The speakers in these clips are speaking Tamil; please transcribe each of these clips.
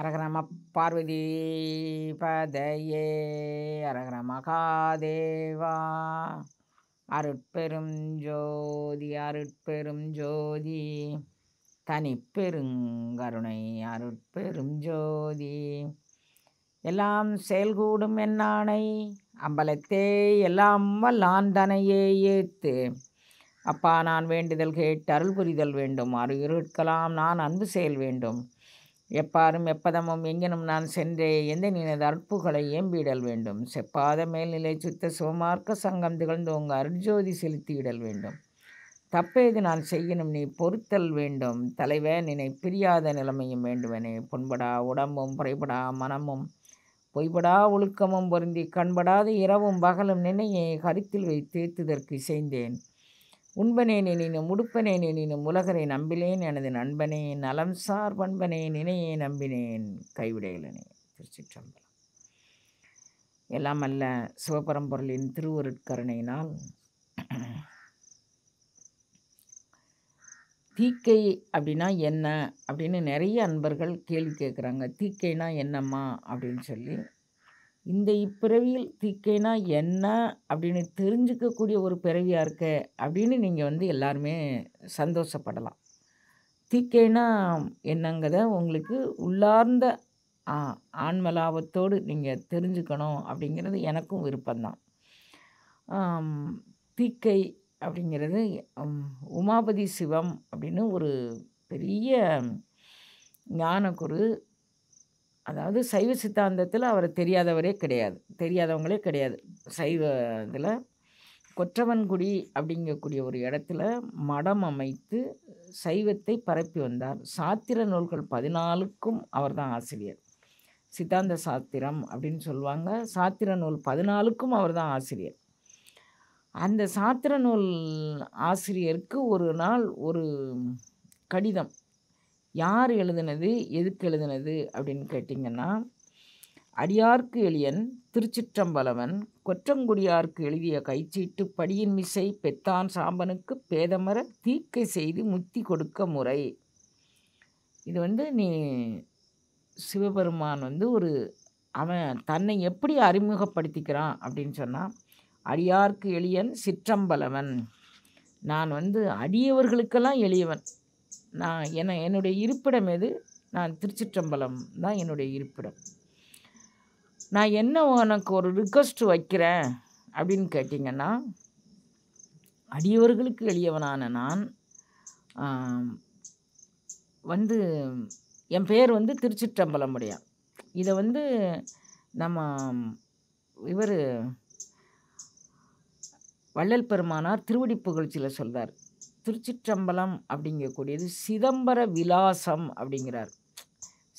அரகர நம பார்வதி பதையே அரகர மகாதேவா. அருட்பெரும் ஜோதி அருட்பெரும் ஜோதி தனிப்பெருங்கருணை அருட்பெரும் ஜோதி. எல்லாம் செயல்கூடும் என்னானை அம்பலத்தே எல்லாம் வல்லாந்தனையே ஏத்து. அப்பா நான் வேண்டுதல் கேட்டு அருள் புரிதல் வேண்டும். இருட்கலாம் நான் அன்பு செயல் வேண்டும். எப்பாரும் எப்பதமும் எங்கெனும் நான் சென்றே எந்த நினது அற்புகளை ஏம்பிடல் வேண்டும். செப்பாத மேல்நிலை சுத்த சிவமார்க்க சங்கம் திகழ்ந்தோங்க அருட்ஜோதி செலுத்திவிடல் வேண்டும். தப்பேது நான் செய்யணும் நீ பொறுத்தல் வேண்டும். தலைவ நினை பிரியாத நிலைமையும் வேண்டுவனே. பொன்படா உடம்பும் புறைபடா மனமும் பொய்படா ஒழுக்கமும் பொருந்தி கண்படாத இரவும் பகலும் நினையை கருத்தில் வைத்தேத்துதற்கு இசைந்தேன். உண்பனே நினும் உடுப்பனே நினும் உலகரை நம்பினேன் எனது நண்பனே. நலம் சார் பண்பனே நினையே நம்பினேன் கைவிடையிலனே. திருச்சிற்றம்பலம். எல்லாம் அல்ல சிவபரம்பொருளின் திருவருட்கருணையினால் தீக்கை அப்படின்னா என்ன அப்படின்னு நிறைய அன்பர்கள் கேள்வி கேட்குறாங்க. தீக்கைனா என்னம்மா அப்படின்னு சொல்லி. இந்த இப்பிறவியில் தீக்கைனா என்ன அப்படின்னு தெரிஞ்சுக்கக்கூடிய ஒரு பிறவியாக இருக்க அப்படின்னு நீங்கள் எல்லாருமே சந்தோஷப்படலாம். தீக்கைனா என்னங்கிறத உங்களுக்கு உள்ளார்ந்த ஆன்மலாபத்தோடு நீங்கள் தெரிஞ்சுக்கணும் அப்படிங்கிறது எனக்கும் விருப்பம்தான். தீக்கை அப்படிங்கிறது உமாபதி சிவம் அப்படின்னு ஒரு பெரிய ஞானகுரு. அதாவது சைவ சித்தாந்தத்தில் அவரை தெரியாதவங்களே கிடையாது. சைவ இதில் கொற்றவன்குடி அப்படிங்கக்கூடிய ஒரு இடத்துல மடம் அமைத்து சைவத்தை பரப்பி வந்தார். சாத்திர நூல்கள் 14க்கும் அவர் தான் ஆசிரியர். சித்தாந்த சாத்திரம் அப்படின்னு சொல்லுவாங்க. சாத்திர நூல் 14க்கும் அவர் தான் ஆசிரியர். அந்த சாத்திர நூல் ஆசிரியருக்கு ஒரு நாள் ஒரு கடிதம். யார் எழுதுனது, எதுக்கு எழுதுனது அப்படின்னு கேட்டிங்கன்னா, அடியார்க்கு எளியன் திருச்சிற்றம்பலவன் கொற்றங்குடியார்க்கு எழுதிய கைச்சீட்டு படியின் மிசை பெத்தான் சாம்பனுக்கு பேதமர தீக்கை செய்து முத்தி கொடுக்க முறை. இது நீ சிவபெருமான் அவன் தன்னை எப்படி அறிமுகப்படுத்திக்கிறான் அப்படின்னு சொன்னால், அடியார்க்கு எளியன் சிற்றம்பலவன். நான் அடியவர்களுக்கெல்லாம் எளியவன். என்னுடைய இருப்பிடம் எது? நான் திருச்சிற்றம்பலம் தான் என்னுடைய இருப்பிடம். நான் என்ன உனக்கு ஒரு ரிக்வெஸ்ட் வைக்கிறேன் அப்படின்னு கேட்டிங்கன்னா, அடியவர்களுக்கு எளியவனான நான் என் பேர் திருச்சிற்றம்பலமுடையான். இதை நம்ம இவர் வள்ளல் பெருமானார் திருவடி புகழ்ச்சியில் சொல்கிறார். திருச்சிற்றம்பலம் அப்படிங்கக்கூடியது சிதம்பர விலாசம் அப்படிங்கிறார்.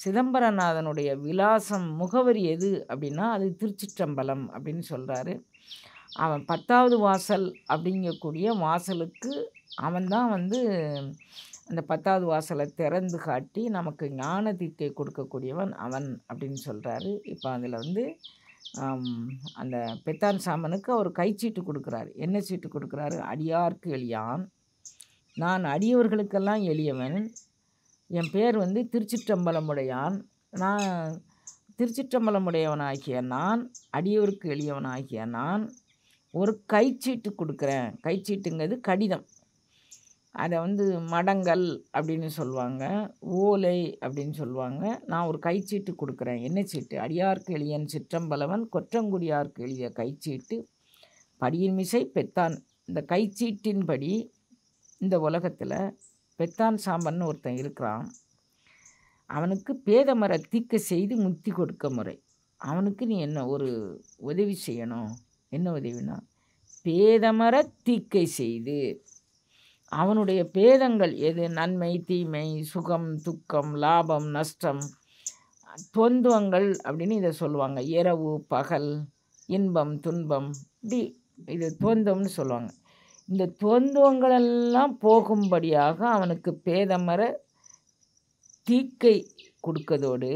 சிதம்பரநாதனுடைய விலாசம் முகவரி எது அப்படின்னா அது திருச்சிற்றம்பலம் அப்படின்னு சொல்கிறாரு. அவன் 10வது வாசல் அப்படிங்கக்கூடிய வாசலுக்கு அவன்தான் அந்த 10வது வாசலை திறந்து காட்டி நமக்கு ஞான தீக்கை கொடுக்கக்கூடியவன் அவன் அப்படின்னு சொல்கிறாரு. இப்போ அதில் அந்த பெத்தான் சாமனுக்கு அவர் கைச்சீட்டு கொடுக்குறாரு. என்ன சீட்டு கொடுக்குறாரு? அடியார்க்கு எளியான், நான் அடியவர்களுக்கெல்லாம் எளியவன். என் பேர் திருச்சிற்றம்பலமுடையான். நான் திருச்சிற்றம்பலமுடையவனாகிய நான், அடியவருக்கு எளியவனாகிய நான் ஒரு கைச்சீட்டு கொடுக்குறேன். கைச்சீட்டுங்கிறது கடிதம். அதை மடங்கள் அப்படின்னு சொல்லுவாங்க, ஓலை அப்படின்னு சொல்லுவாங்க. நான் ஒரு கைச்சீட்டு கொடுக்குறேன். என்ன சீட்டு? அடியார்க்கு எளியன் சிற்றம்பலவன் கொற்றங்குடியார்க்கு எழுதிய கைச்சீட்டு படியின் மிசை பெத்தான். இந்த கைச்சீட்டின்படி இந்த உலகத்தில் பெத்தான் சாம்பன்னு ஒருத்தன் இருக்கிறான். அவனுக்கு பேதமர தீக்க செய்து முத்தி கொடுக்க முறை. அவனுக்கு நீ என்ன ஒரு உதவி செய்யணும். என்ன உதவினா, பேதமர தீக்கை செய்து அவனுடைய பேதங்கள் எது? நன்மை தீமை, சுகம் துக்கம், லாபம் நஷ்டம், துவந்துவங்கள் அப்படின்னு இதை சொல்லுவாங்க. இரவு பகல், இன்பம் துன்பம், இப்படி இது துவந்தம்னு சொல்லுவாங்க. இந்த துவந்துவங்களெல்லாம் போகும்படியாக அவனுக்கு பேதமர தீக்கை கொடுக்கதோடு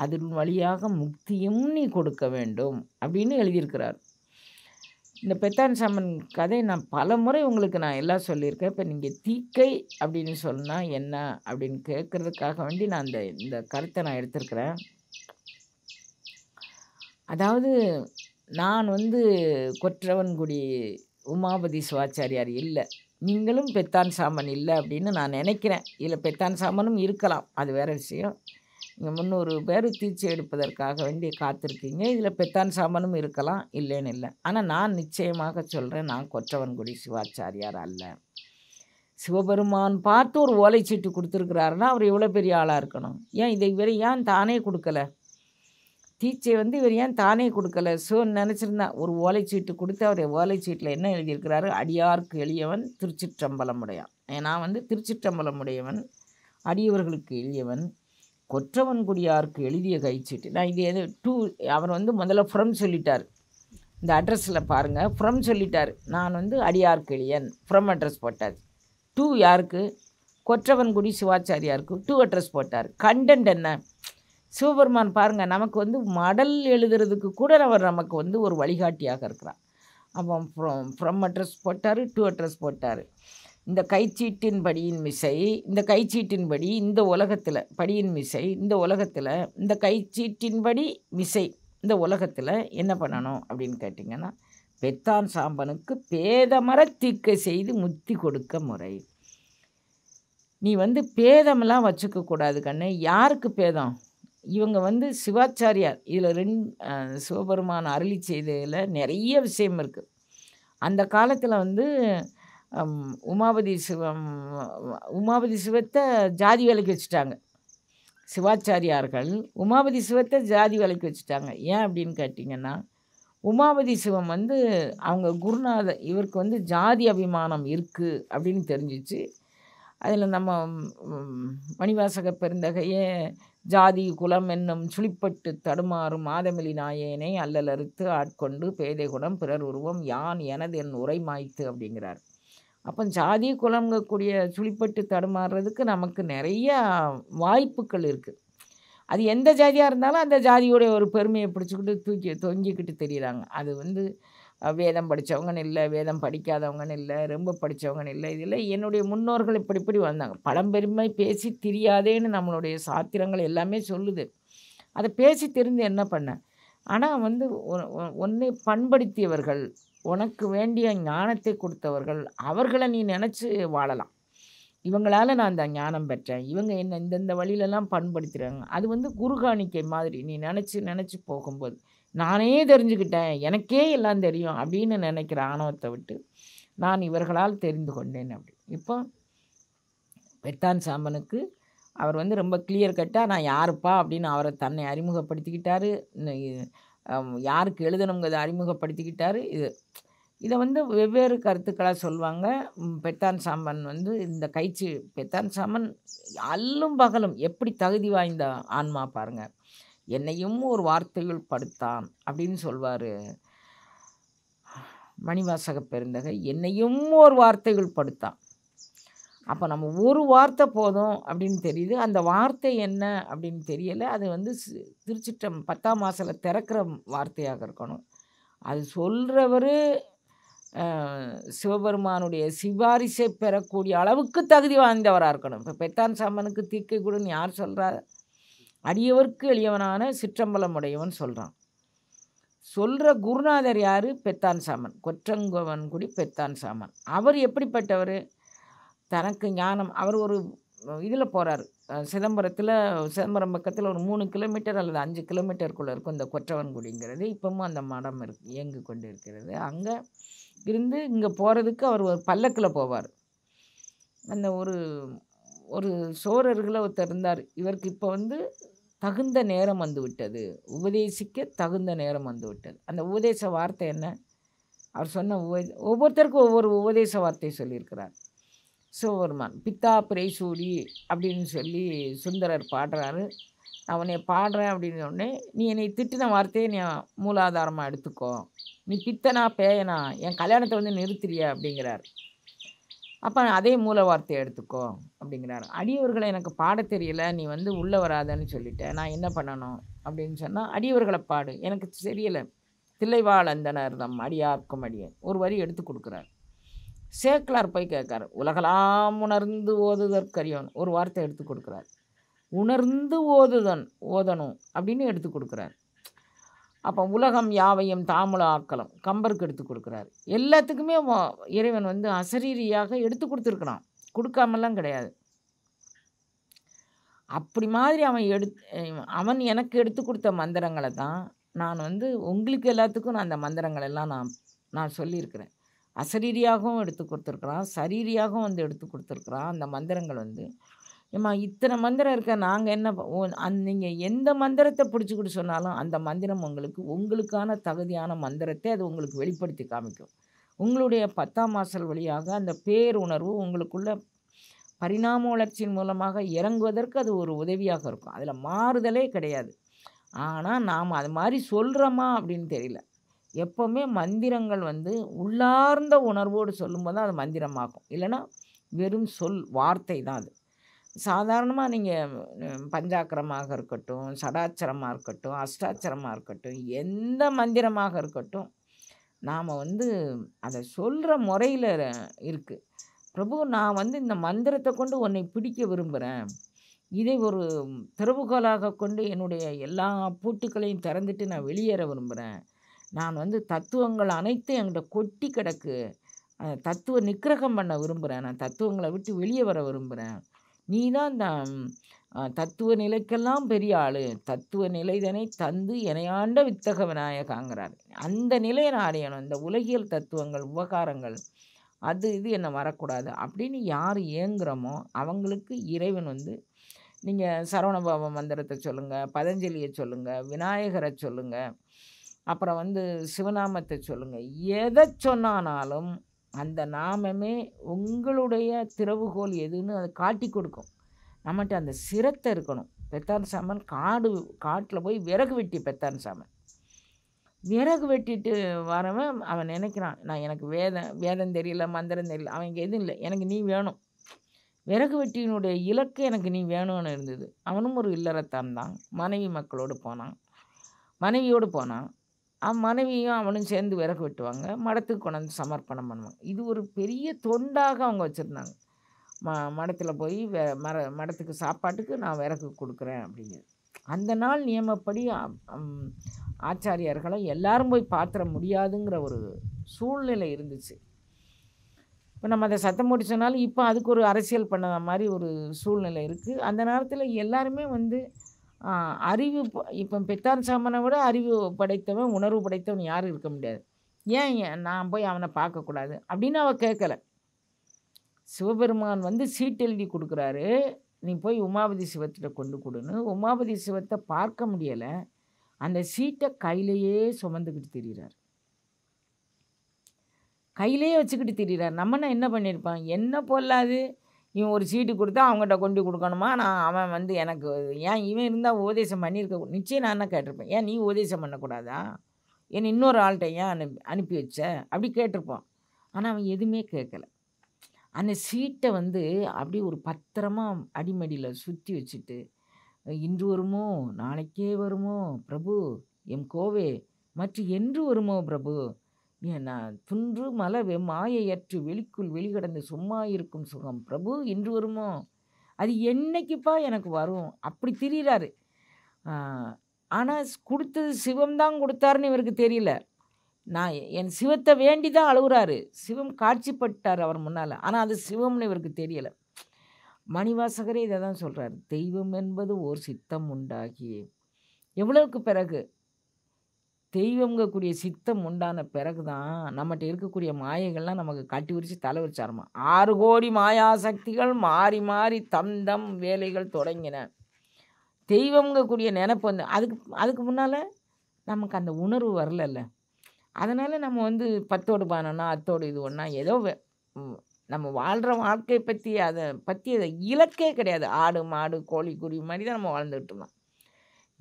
அதன் வழியாக முக்தியும் நீ கொடுக்க வேண்டும் அப்படின்னு எழுதியிருக்கிறார். இந்த பெத்தான் சாமன் கதை நான் பல முறை உங்களுக்கு நான் எல்லாம் சொல்லியிருக்கேன். இப்போ நீங்கள் தீக்கை அப்படின்னு சொன்னால் என்ன அப்படின்னு கேட்குறதுக்காக வேண்டி நான் இந்த கருத்தை நான் எடுத்திருக்கிறேன். அதாவது நான் வந்து கொற்றவன்குடி உமாபதி சிவாச்சாரியார் இல்லை, நீங்களும் பெத்தான் சாமன் இல்லை அப்படின்னு நான் நினைக்கிறேன். இதில் பெத்தான் சாமனும் இருக்கலாம், அது வேறு விஷயம். நீங்கள் 300 பேர் தீட்சை எடுப்பதற்காக வேண்டி காத்திருக்கீங்க. இதில் பெத்தான் சாமனும் இருக்கலாம், இல்லைன்னு இல்லை. ஆனால் நான் நிச்சயமாக சொல்கிறேன், நான் கொற்றவன்குடி சிவாச்சாரியார் அல்ல. சிவபெருமான் பார்த்து ஒரு ஓலைச்சீட்டு கொடுத்துருக்கிறாருன்னா அவர் எவ்வளோ பெரிய ஆளாக இருக்கணும். ஏன் இதை இவர் ஏன் தானே கொடுக்கல? தீட்சை வந்து இவர் ஏன் தானே கொடுக்கல? நினச்சிருந்தா ஒரு ஓலைச்சீட்டு கொடுத்து அவர் ஓலைச்சீட்டில் என்ன எழுதியிருக்கிறாரு? அடியார்க்கு எளியவன் திருச்சிற்றம்பலமுடையான். நான் வந்து திருச்சிற்றம்பலமுடையவன், அடியவர்களுக்கு எளியவன், கொற்றவன்குடியாருக்கு எழுதிய கைச்சீட்டு. நான் இது அவர் வந்து முதல்ல ஃப்ரம் சொல்லிட்டார். இந்த அட்ரஸில் பாருங்கள், ஃப்ரம் சொல்லிட்டார். நான் வந்து அடியார்க்கு எளியன், ஃப்ரம் அட்ரஸ் போட்டார். டூ யாருக்கு? கொற்றவன்குடி சிவாச்சாரியாருக்கு டூ அட்ரஸ் போட்டார். கண்டென்ட் என்ன? சிவபெருமான் பாருங்கள், நமக்கு வந்து மடல் எழுதுறதுக்கு கூட அவர் நமக்கு வந்து ஒரு வழிகாட்டியாக இருக்கிறார். அப்போ ஃப்ரம் அட்ரஸ் போட்டார், டூ அட்ரஸ் போட்டார். இந்த கைச்சீட்டின் படியின் மிசை, இந்த கைச்சீட்டின்படி இந்த உலகத்தில் படியின் மிசை, இந்த உலகத்தில் இந்த கைச்சீட்டின்படி மிசை இந்த உலகத்தில் என்ன பண்ணணும் அப்படின்னு கேட்டிங்கன்னா, பெத்தான் சாம்பனுக்கு பேதமர தீக்கை செய்து முத்தி கொடுக்க முறை. நீ வந்து பேதமெல்லாம் வச்சுக்கக்கூடாது கண்ணு. யாருக்கு பேதம்? இவங்க வந்து சிவாச்சாரியார். இதில் சிவபெருமான் அருளி செய்ததில் நிறைய விஷயம் இருக்குது. அந்த காலத்தில் வந்து உமாபதி சிவத்தை ஜாதி வேலைக்கு வச்சுட்டாங்க. சிவாச்சாரியார்கள் உமாபதி சிவத்தை ஜாதி வேலைக்கு வச்சுட்டாங்க. ஏன் அப்படின்னு கேட்டிங்கன்னா, உமாபதி சிவம் வந்து அவங்க குருநாதர், இவருக்கு வந்து ஜாதி அபிமானம் இருக்குது அப்படின்னு தெரிஞ்சிச்சு. அதில் நம்ம மணிவாசக பெருந்தகையே ஜாதி குலம் என்னும் சுழிப்பட்டு தடுமாறும் மாதமிலி நாயேனை அல்லலறுத்து ஆட்கொண்டு பேதை குணம் பிறர் உருவம் யான் எனது என் உரை மாய்த்து அப்படிங்கிறார். அப்போ ஜாதி குலங்கக்கூடிய சுழிப்பட்டு தடுமாறுறதுக்கு நமக்கு நிறைய வாய்ப்புகள் இருக்குது. அது எந்த ஜாதியாக இருந்தாலும் அந்த ஜாதியோடைய ஒரு பெருமையை பிடிச்சிக்கிட்டு தொங்கிக்கிட்டு தெரியுறாங்க. அது வந்து வேதம் படித்தவங்கன்னு இல்லை, வேதம் படிக்காதவங்கன்னு இல்லை, ரொம்ப படித்தவங்கன்னு இல்லை. இதில் என்னுடைய முன்னோர்கள் இப்படி வந்தாங்க. பழம்பெருமை பேசி தெரியாதேன்னு நம்மளுடைய சாத்திரங்கள் எல்லாமே சொல்லுது. அதை பேசி தெரிந்து என்ன பண்ண? ஆனால் வந்து உன்னை பண்படுத்தியவர்கள், உனக்கு வேண்டிய ஞானத்தை கொடுத்தவர்கள், அவர்களை நீ நினச்சி வாழலாம். இவங்களால் நான் அந்த ஞானம் பெற்றேன், இவங்க என்ன இந்தந்த வழியிலலாம் பண்படுத்துகிறாங்க. அது வந்து குருகாணிக்கை மாதிரி நீ நினச்சி போகும்போது, நானே தெரிஞ்சுக்கிட்டேன், எனக்கே எல்லாம் தெரியும் அப்படின்னு நினைக்கிற ஆணவத்தை விட்டு நான் இவர்களால் தெரிந்து கொண்டேன் அப்படி. இப்போ பெத்தான் சாம்பனுக்கு அவர் வந்து ரொம்ப கிளியர் கட்டாக நான் யாருப்பா அப்படின்னு அவரை தன்னை அறிமுகப்படுத்திக்கிட்டாரு. யாருக்கு எழுதணுங்கிறத அறிமுகப்படுத்திக்கிட்டாரு. இதை வந்து வெவ்வேறு கருத்துக்களாக சொல்லுவாங்க. பெத்தான் சாம்பன் வந்து இந்த பெத்தான் சாம்பன் அல்லும் பகலும் எப்படி தகுதி வாய்ந்த ஆன்மா பாருங்கள். என்னையும் ஒரு வார்த்தையுள் படுத்தான் அப்படின்னு சொல்வார் மணிவாசக பெருந்தகை. என்னையும் ஒரு வார்த்தையுள் படுத்தான். அப்போ நம்ம ஒரு வார்த்தை போதும் அப்படின்னு தெரியுது. அந்த வார்த்தை என்ன அப்படின்னு தெரியலை. அது வந்து திருச்சிற்றம் 10ஆம் வாசலை திறக்கிற வார்த்தையாக இருக்கணும். அது சொல்கிறவர் சிவபெருமானுடைய சிபாரிசை பெறக்கூடிய அளவுக்கு தகுதி வாய்ந்தவராக இருக்கணும். இப்போ பெத்தான் சாம்பனுக்கு தீக்கை கொடுன்னு யார் சொல்கிறார்? அடியவர்க்கு எளியவனான சிற்றம்பலமுடையவன் சொல்கிறான். சொல்கிற குருநாதர் யார்? பெத்தான் சாம்பன், கொற்றங்கவன்குடி பெத்தான் சாம்பன். அவர் எப்படிப்பட்டவர்? தனக்கு ஞானம். அவர் ஒரு இதில் போகிறார், சிதம்பரம் பக்கத்தில் ஒரு 3 கிலோமீட்டர் அல்லது 5 கிலோமீட்டருக்குள்ளே இருக்கும் இந்த கொற்றவன்குடிங்கிறது. இப்போவும் அந்த மடம் இயங்கு கொண்டு இருக்கிறது. அங்கே இருந்து இங்கே போகிறதுக்கு அவர் ஒரு பல்லக்கில் போவார். அந்த ஒரு சோழர்களை ஒருத்தர் இருந்தார். இவருக்கு இப்போ வந்து தகுந்த நேரம் வந்து விட்டது, உபதேசிக்க தகுந்த நேரம் வந்து விட்டது. அந்த உபதேச வார்த்தை என்ன? அவர் சொன்ன ஒவ்வொருத்தருக்கும் ஒவ்வொரு உபதேச வார்த்தை சொல்லியிருக்கிறார். சிவபெருமான் பித்தா பிரைசூடி அப்படின்னு சொல்லி சுந்தரர் பாடுறாரு. நான் உன்னை பாடுறேன் அப்படின்னு சொன்னே, நீ என்னை திட்டின வார்த்தையை நீ மூலாதாரமாக எடுத்துக்கோ, நீ பித்தனா பேயனா என் கல்யாணத்தை வந்து நிறுத்துறிய அப்படிங்கிறார். அப்போ அதே மூல வார்த்தையை எடுத்துக்கோ அப்படிங்கிறார். அடியவர்களை எனக்கு பாட தெரியல, நீ வந்து உள்ளே வராதன்னு சொல்லிட்டேன், நான் என்ன பண்ணணும் அப்படின்னு சொன்னால், அடியவர்களை பாடு, எனக்கு தெரியலை, தில்லைவாழ் அந்தணர் தம் அடியார்க்கும் அடியேன் ஒரு வரி எடுத்து கொடுக்குறார். சேக்கிழார் போய் கேட்காரு, உலகலாம் உணர்ந்து ஓதுதற்கரியவன் ஒரு வார்த்தை எடுத்து கொடுக்குறார். உணர்ந்து ஓதணும் அப்படின்னு எடுத்து கொடுக்குறார். அப்போ உலகம் யாவையும் தாமுல ஆக்கலாம் கம்பருக்கு எடுத்து கொடுக்குறாரு. எல்லாத்துக்குமே இறைவன் வந்து அசரீரியாக எடுத்து கொடுத்துருக்குறான், கொடுக்காமலாம் கிடையாது. அப்படி மாதிரி அவன் எனக்கு எடுத்து கொடுத்த மந்திரங்களை தான் நான் வந்து உங்களுக்கு எல்லாத்துக்கும் நான் அந்த மந்திரங்கள் எல்லாம் நான் சொல்லியிருக்கிறேன். அசரீரியாகவும் எடுத்து கொடுத்துருக்குறான், சரீரியாகவும் வந்து எடுத்து கொடுத்துருக்குறான். அந்த மந்திரங்கள் வந்து ஏம்மா இத்தனை மந்திரம் இருக்க, நாங்கள் என்ன நீங்கள் எந்த மந்திரத்தை பிடிச்சிக்கிட்டு சொன்னாலும் அந்த மந்திரம் உங்களுக்கான தகுதியான மந்திரத்தை அது உங்களுக்கு வெளிப்படுத்தி காமிக்கும். உங்களுடைய 10ஆம் வாசல் வழியாக அந்த பேருணர்வு உங்களுக்குள்ள பரிணாம வளர்ச்சியின் மூலமாக இறங்குவதற்கு அது ஒரு உதவியாக இருக்கும். அதில் மாறுதலே கிடையாது. ஆனால் நாம் அது மாதிரி சொல்கிறோமா அப்படின்னு தெரியல. எப்போவுமே மந்திரங்கள் வந்து உள்ளார்ந்த உணர்வோடு சொல்லும்போது தான் அது மந்திரமாகும், இல்லைன்னா வெறும் வார்த்தை தான் அது. சாதாரணமாக நீங்கள் பஞ்சாக்கரமாக இருக்கட்டும், சடாச்சரமாக இருக்கட்டும், அஷ்டாச்சரமாக இருக்கட்டும், எந்த மந்திரமாக இருக்கட்டும், நாம் வந்து அதை சொல்கிற முறையில் இருக்குது. பிரபு, நான் வந்து இந்த மந்திரத்தை கொண்டு உன்னை பிடிக்க விரும்புகிறேன், இதை ஒரு திறவுகோலாக கொண்டு என்னுடைய எல்லா பூட்டுக்களையும் திறந்துட்டு நான் வெளியேற விரும்புகிறேன். நான் வந்து தத்துவங்கள் அனைத்தும் என்கிட்ட கொட்டி கிடக்கு, தத்துவ நிக்கிரகம் பண்ண விரும்புகிறேன், நான் தத்துவங்களை விட்டு வெளியே வர விரும்புகிறேன். நீ தான் இந்த தத்துவ நிலைக்கெல்லாம் பெரிய ஆள், தத்துவ நிலைதனை தந்து எனையாண்ட வித்தக விநாயகாங்கிறார். அந்த நிலையை நான் அடையணும். இந்த உலகியல் தத்துவங்கள் உபகாரங்கள் அது இது என்ன வரக்கூடாது அப்படின்னு யார் ஏங்குறோமோ அவங்களுக்கு இறைவன் வந்து நீங்கள் சரவணபாப மந்திரத்தை சொல்லுங்கள், பதஞ்சலியை சொல்லுங்கள், விநாயகரை சொல்லுங்கள், அப்புறம் வந்து சிவநாமத்தை சொல்லுங்கள், எதை சொன்னானாலும் அந்த நாமமே உங்களுடைய திறவுகோல் எதுன்னு அதை காட்டி கொடுக்கும். நம்மகிட்ட அந்த சிரத்தை இருக்கணும். பெத்தான் சாமன் காட்டில் போய் விறகு வெட்டி பெத்தான் சாமன் விறகு வெட்டிட்டு வரவன் அவன் நினைக்கிறான், நான் எனக்கு வேதம் தெரியல, மந்திரம் தெரியல, அவனுக்கு எதுவும் இல்லை, எனக்கு நீ வேணும். விறகு வெட்டியினுடைய இலக்கு எனக்கு நீ வேணும்னு இருந்தது. அவனும் ஒரு இல்லறத்தான் தான், மனைவியோடு போனான். மனைவியும் அவனும் சேர்ந்து விறகு வெட்டுவாங்க, மடத்துக்கு கொண்டாந்து சமர்ப்பணம் பண்ணுவாங்க. இது ஒரு பெரிய தொண்டாக அவங்க வச்சுருந்தாங்க. மடத்தில் போய் மடத்துக்கு சாப்பாட்டுக்கு நான் விறகு கொடுக்குறேன் அப்படிங்கிறது. அந்த நாள் நியமப்படி ஆச்சாரியார்களை எல்லாரும் போய் பார்த்துட முடியாதுங்கிற ஒரு சூழ்நிலை இருந்துச்சு. இப்போ நம்ம அதை சத்தம் போட்டு சொன்னாலும் இப்போ அதுக்கு ஒரு அரசியல் பண்ண மாதிரி ஒரு சூழ்நிலை இருக்குது. அந்த நேரத்தில் எல்லாருமே வந்து அறிவு, இப்போ பெத்தான் சாமனை விட அறிவு படைத்தவன், உணர்வு படைத்தவன் யாரும் இருக்க முடியாது. ஏன் நான் போய் அவனை பார்க்கக்கூடாது அப்படின்னு அவள் கேட்கலை. சிவபெருமான் வந்து சீட்டு எழுதி கொடுக்குறாரு, நீ போய் உமாபதி சிவத்திட்ட கொண்டு கொடுன்னு. உமாபதி சிவத்தை பார்க்க முடியலை, அந்த சீட்டை கையிலையே சுமந்துக்கிட்டு திரிகிறார், கையிலே வச்சுக்கிட்டு திரிகிறார். நம்மனா என்ன பண்ணியிருப்பான், என்ன பொல்லாது இவன் ஒரு சீட்டு கொடுத்தா அவங்ககிட்ட கொண்டு கொடுக்கணுமா, அவன் வந்து எனக்கு ஏன் இவன் இருந்தால் உபதேசம் பண்ணியிருக்க நிச்சயம் நான் என்ன கேட்டிருப்பேன், ஏன் நீ உபதேசம் பண்ணக்கூடாதா, ஏன் இன்னொரு ஆள்கிட்ட ஏன் அனுப்பி வச்ச அப்படி கேட்டிருப்பான். ஆனால் அவன் எதுவுமே கேட்கலை. அந்த சீட்டை வந்து அப்படி ஒரு பத்திரமா அடிமடியில் சுற்றி வச்சுட்டு, இன்று வருமோ நாளைக்கே வருமோ பிரபு எம் கோவே, மற்றும் என்று வருமோ பிரபு, நான் துன்று மல மாயையற்று வெளிக்குள் வெளிக்கடந்து சும்மா இருக்கும் சுகம் பிரபு, இன்று வருமோ, அது என்னைக்குப்பா எனக்கு வரும் அப்படி திரிகிறாரு. ஆனால் கொடுத்தது சிவம்தான் கொடுத்தாருன்னு இவருக்கு தெரியல. நான் என் சிவத்தை வேண்டி தான் அழுகுறாரு, சிவம் காட்சிப்பட்டார் அவர் முன்னால், ஆனால் அது சிவம்னு இவருக்கு தெரியலை. மணிவாசகரே இதை தான் சொல்கிறார், தெய்வம் என்பது ஓர் சித்தம் உண்டாகி, எவ்வளவுக்கு பிறகு தெய்வங்கக்கூடிய சித்தம் உண்டான பிறகு தான் நம்மகிட்ட இருக்கக்கூடிய மாயைகள்லாம் நமக்கு கட்டி விரித்து தலை வச்சாருமா. 6 கோடி மாயாசக்திகள் மாறி மாறி தம் வேலைகள் தொடங்கின. தெய்வங்கக்கூடிய நினைப்பு வந்து அதுக்கு முன்னால் நமக்கு அந்த உணர்வு வரலல்ல. அதனால் நம்ம வந்து 10ஓடு 11 அத்தோடு இது ஒன்றா ஏதோ நம்ம வாழ்கிற வாழ்க்கையை பற்றி அதை இலக்கே கிடையாது. ஆடு மாடு கோழி குருவி மாதிரி தான் நம்ம வாழ்ந்துகிட்டு இருந்தோம்.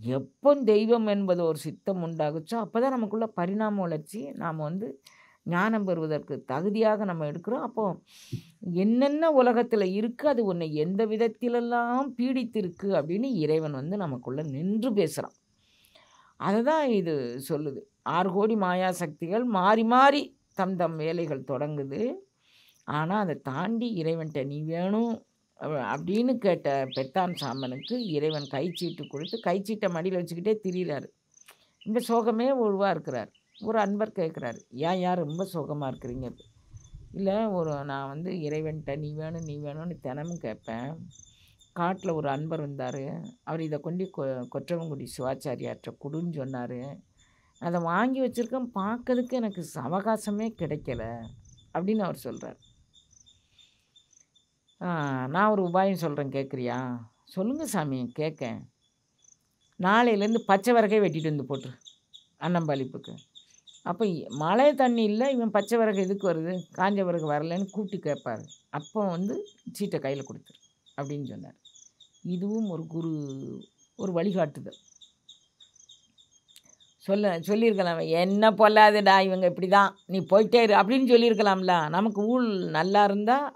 எப்போ தெய்வம் என்பது ஒரு சித்தம் உண்டாகுச்சோ அப்போ தான் நமக்குள்ள பரிணாம வளர்ச்சி, நாம் வந்து ஞானம் பெறுவதற்கு தகுதியாக நம்ம எடுக்கிறோம். அப்போது என்னென்ன உலகத்தில் இருக்குது, அது உன்னை எந்த விதத்திலெல்லாம் பீடித்திருக்கு அப்படின்னு இறைவன் வந்து நமக்குள்ளே நின்று பேசுகிறான். அதை தான் இது சொல்லுது. 6 கோடி மாயா சக்திகள் மாறி மாறி தம் தம் வேலைகள் தொடங்குது. ஆனால் அதை தாண்டி இறைவன்கிட்ட நீ வேணும் அப்படின்னு கேட்ட பெத்தான் சாம்பனுக்கு இறைவன் கைச்சீட்டு கொடுத்து கைச்சீட்டை மடியில் வச்சுக்கிட்டே திரியிறாரு. ரொம்ப சோகமே உருவாக இருக்கிறார். ஒரு அன்பர் கேட்குறாரு, ஏன் ரொம்ப சோகமாக இருக்கிறீங்க? இல்லை, நான் வந்து இறைவன்கிட்ட நீ வேணும் நீ வேணும்னு தினமும் கேட்பேன். காட்டில் ஒரு அன்பர் வந்தார். அவர் இதை கொண்டு கொற்றவங்குடி சிவாச்சாரியார்கிட்ட கொடுன்னு சொன்னார். அதை வாங்கி வச்சுருக்கேன், பார்க்கறதுக்கு எனக்கு அவகாசமே கிடைக்கல அப்படின்னு அவர் சொல்கிறார். நான் ஒரு உபாயம் சொல்கிறேன், கேட்குறியா? சொல்லுங்கள் சாமி, கேட்கேன். நாளையிலேருந்து பச்சை விறகை வெட்டிட்டு வந்து போட்டுரு அன்னம்பாளிப்புக்கு. அப்போ மழை தண்ணி இல்லை, இவன் பச்சை விறகு எதுக்கு வருது, காஞ்ச விறகு வரலன்னு கூப்பிட்டு கேட்பார். அப்போ வந்து சீட்டை கையில் கொடுத்துரு அப்படின்னு சொன்னார். இதுவும் ஒரு வழிகாட்டுதல். சொல்லியிருக்கலாம், என்ன பொல்லாதுடா இவங்க இப்படி தான், நீ போயிட்டே இரு அப்படின்னு சொல்லியிருக்கலாம்ல. நமக்கு ஊழ் நல்லா இருந்தால்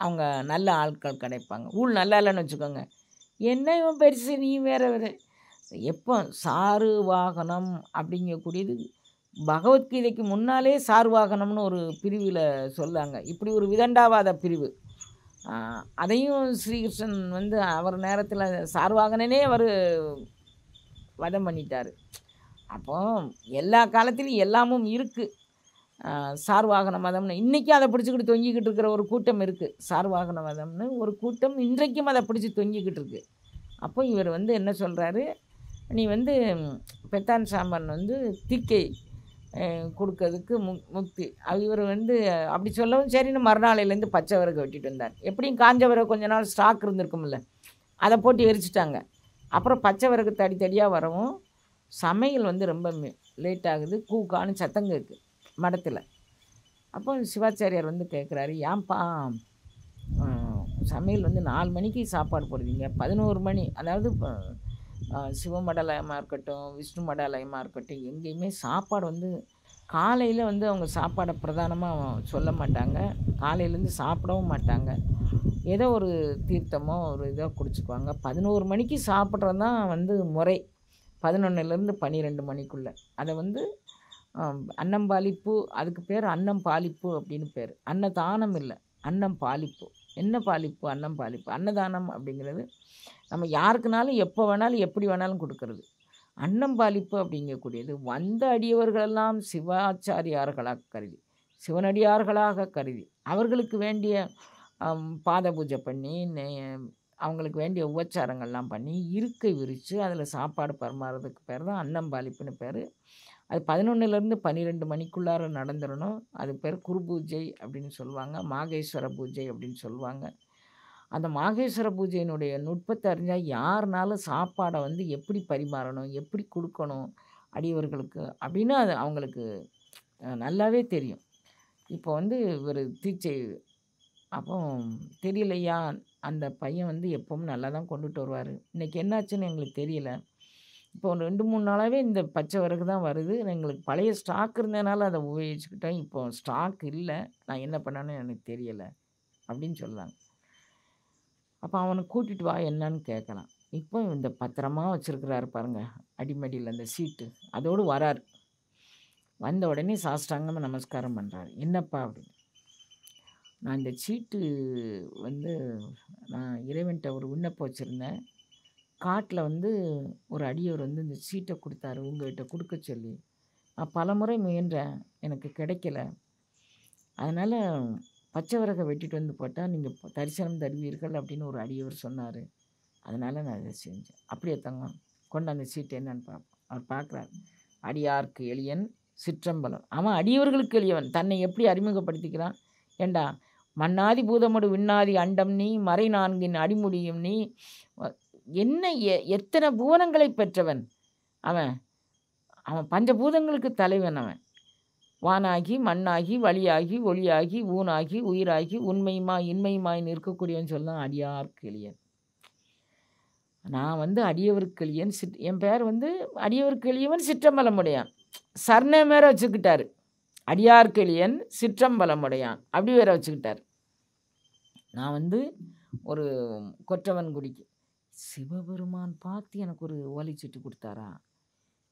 அவங்க நல்ல ஆட்கள் கிடைப்பாங்க. ஊழ் நல்லா இல்லைன்னு வச்சுக்கோங்க, என்ன இவன் பெருசு நீ வேறு. எப்போ சாரு வாகனம் அப்படிங்கக்கூடியது பகவத்கீதைக்கு முன்னாலே சார்வாகனம்னு ஒரு பிரிவில் சொல்லாங்க. இப்படி ஒரு விதண்டாவாத பிரிவு. அதையும் ஸ்ரீகிருஷ்ணன் வந்து அவர் நேரத்தில் சார்வாகனனே அவர் வதம் பண்ணிட்டார். அப்போ எல்லா காலத்திலும் எல்லாமும் இருக்குது. சார்வாகன மதம்னு இன்றைக்கும் அதை பிடிச்சிக்கிட்டு தொங்கிக்கிட்டு இருக்கிற ஒரு கூட்டம் இருக்குது. சார்வாகன மதம்னு ஒரு கூட்டம் இன்றைக்கும் அதை பிடிச்சி தொங்கிக்கிட்டு இருக்குது. அப்போ இவர் வந்து என்ன சொல்கிறாரு, நீ வந்து பெத்தான் சாம்பன் வந்து தீக்கை கொடுக்கறதுக்கு முக்தி. இவர் வந்து அப்படி சொல்லவும் சரின்னு மறுநாளையிலேருந்து பச்சை விறகு வெட்டிட்டு வந்தார். எப்படியும் காஞ்ச விறகு கொஞ்ச நாள் ஸ்டாக் இருந்திருக்கும்ல, அதை போட்டு எரிச்சிட்டாங்க. அப்புறம் பச்சை விறகு தடியாக வரவும் சமையல் வந்து ரொம்ப லேட் ஆகுது, கூக்கான்னு சத்தம் கேட்கு மடத்தில். அப்போ சிவாச்சாரியார் வந்து கேட்குறாரு, ஏன்பா சமையல் வந்து 4 மணிக்கு சாப்பாடு போடுவீங்க, 11 மணி, அதாவது சிவமடாலயமாக இருக்கட்டும் விஷ்ணு மடாலயமாக இருக்கட்டும் எங்கேயுமே சாப்பாடு வந்து காலையில் வந்து அவங்க சாப்பாடை பிரதானமாக சொல்ல மாட்டாங்க, காலையிலேருந்து சாப்பிடவும் மாட்டாங்க. ஏதோ ஒரு தீர்த்தமோ ஒரு இதோ குடிச்சுக்குவாங்க. 11 மணிக்கு சாப்பிட்றது தான் வந்து முறை, 11லேருந்து 12 மணிக்குள்ளே. அதை வந்து அன்னம் பாலிப்பு, அதுக்கு பேர் அன்னம் பாலிப்பு அப்படின்னு பேர். அன்னதானம் இல்லை, அன்னம் பாலிப்பு. என்ன பாலிப்பு? அன்னம் பாலிப்பு. அன்னதானம் அப்படிங்கிறது நம்ம யாருக்குனாலும் எப்போ வேணாலும் எப்படி வேணாலும் கொடுக்கறது. அன்னம் பாலிப்பு அப்படிங்கக்கூடியது வந்த அடியவர்களெல்லாம் சிவாச்சாரியார்களாக கருதி, சிவனடியார்களாக கருதி, அவர்களுக்கு வேண்டிய பாத பூஜை பண்ணி அவங்களுக்கு வேண்டிய உபச்சாரங்கள்லாம் பண்ணி இருக்கை விரித்து அதில் சாப்பாடு பரிமாறதுக்கு பேர் தான் அன்னம் பாலிப்புன்னு பேர். அது 11லேருந்து 12 மணிக்குள்ளார நடந்துடணும். அது பேர் குரு பூஜை அப்படின்னு சொல்லுவாங்க, மாகேஸ்வர பூஜை அப்படின்னு சொல்லுவாங்க. அந்த மாகேஸ்வர பூஜையினுடைய நுட்பத்தை அறிஞ்சால் யாருனாலும் சாப்பாடை வந்து எப்படி பரிமாறணும், எப்படி கொடுக்கணும் அடியவர்களுக்கு அப்படின்னு அது அவங்களுக்கு நல்லாவே தெரியும். இப்போ வந்து ஒரு தீட்சை அப்போ தெரியலையா, அந்த பையன் வந்து எப்பவும் நல்லா தான் கொண்டுட்டு வருவார். இன்றைக்கி என்னாச்சுன்னு எங்களுக்கு தெரியல. இப்போ 2-3 நாளாகவே இந்த பச்சை விறகு தான் வருது. எங்களுக்கு பழைய ஸ்டாக் இருந்ததுனால அதை உபயோகிச்சுக்கிட்டோம். இப்போ ஸ்டாக் இல்லை, நான் என்ன பண்ணேன்னு எனக்கு தெரியலை அப்படின்னு சொல்கிறாங்க. அப்போ அவனை கூட்டிகிட்டு வா என்னன்னு கேட்கலாம். இப்போ இந்த பத்திரமா வச்சுருக்கிறாரு பாருங்கள் அடிமடியில் அந்த சீட்டு, அதோடு வரார். வந்த உடனே சாஷ்டாங்கமாக நமஸ்காரம் பண்ணுறாரு. என்னப்பா அப்படின்னு. நான் இந்த சீட்டு வந்து நான் இறைவன்கிட்ட ஒரு விண்ணப்பம் வச்சுருந்தேன். காட்டில் வந்து ஒரு அடியவர் வந்து இந்த சீட்டை கொடுத்தாரு உங்கள்கிட்ட கொடுக்க சொல்லி. நான் பல முறை முயன்றேன், எனக்கு கிடைக்கல. அதனால் பச்சை விறகை வெட்டிட்டு வந்து போட்டால் நீங்கள் தரிசனம் தருவீர்கள் அப்படின்னு ஒரு அடியவர் சொன்னார். அதனால் நான் இதை செஞ்சேன். அப்படியே தங்கம் கொண்டு அந்த சீட்டு என்னன்னு பார்ப்போம். அவர் பார்க்குறாரு, அடியார்க்கு எளியன் சிற்றம்பலம். அவன் அடியவர்களுக்கு எளியவன். தன்னை எப்படி அறிமுகப்படுத்திக்கிறான்? ஏண்டா, மண்ணாதி பூதமடு விண்ணாதி அண்டம் நீ, மறை 4 அடிமுடியும் நீ, என்ன எத்தனை புவனங்களை பெற்றவன் அவன். அவன் பஞ்சபூதங்களுக்கு தலைவன். அவன் வானாகி மண்ணாகி வழியாகி ஒளியாகி ஊனாகி உயிராகி உண்மையுமாய் இன்மையுமாய் நிற்கக்கூடியவன் சொல்லலாம் அடியார்க்கு எளியன். நான் வந்து அடியவருக்கு எளியன், என் பேர் வந்து அடியவருக்கு எளியவன் சிற்றம்பலமுடையான். சர்ணம் வேற வச்சுக்கிட்டாரு, அடியார்க்கு எளியன் சிற்றம்பலமுடையான் அப்படி வேற வச்சுக்கிட்டார். நான் வந்து ஒரு கொற்றவன்குடிக்கு சிவபெருமான் பார்த்து எனக்கு ஒரு ஓலைச்சீட்டு கொடுத்தாரா,